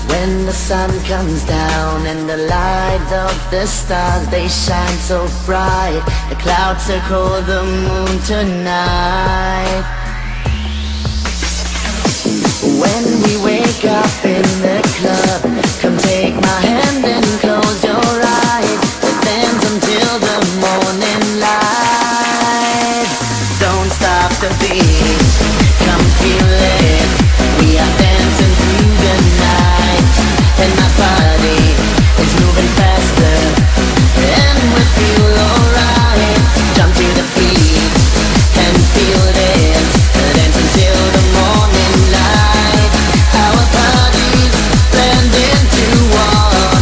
When the sun comes down and the light of the stars, they shine so bright. The clouds circle the moon tonight. When we wake up in the club, come take my hand and close your eyes. Let's dance until the morning light. Don't stop the beat, come feel it. We are dancing through the night, and my body is moving faster, and we feel alright. Jump to the beat and feel it. Dance until the morning light. Our bodies blend into one.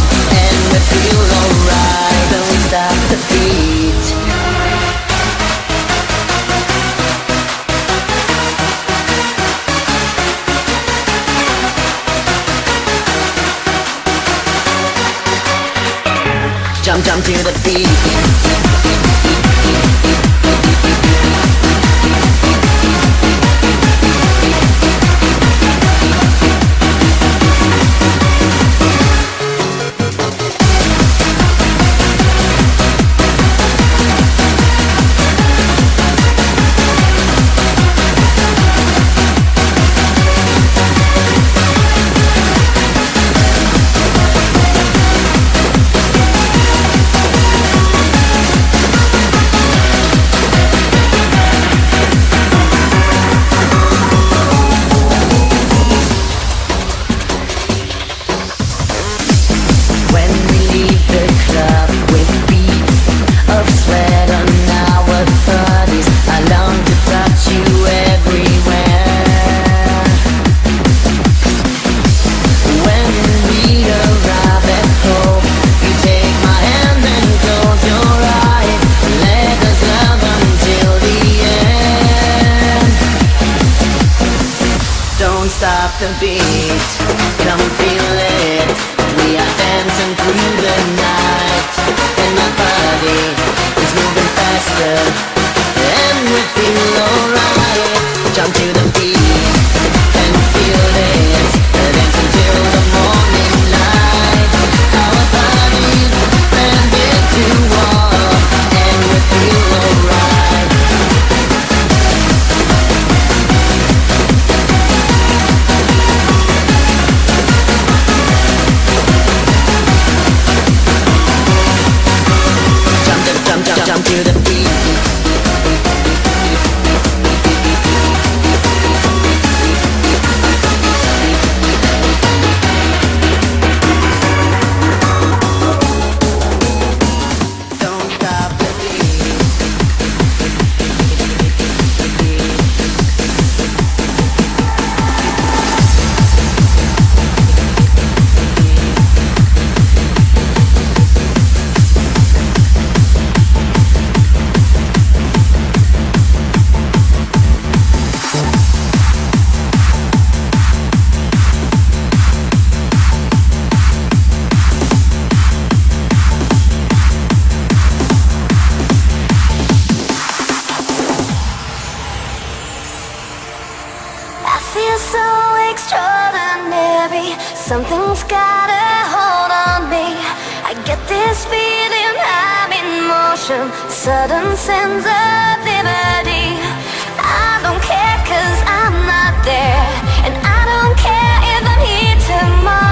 stop the beat, come feel it. We are dancing through the night, and my body is moving faster, and we feel alright. Jump to the beat and feel it, dance until the morning light. Our bodies blended to one, and we feel alright. Jump to the beat. Don't stop the beat. I feel so extraordinary. Something's got a hold on me. I get this feeling I'm in motion, sudden sense of liberty. I don't care 'cause I'm not there, and I don't care if I'm here tomorrow.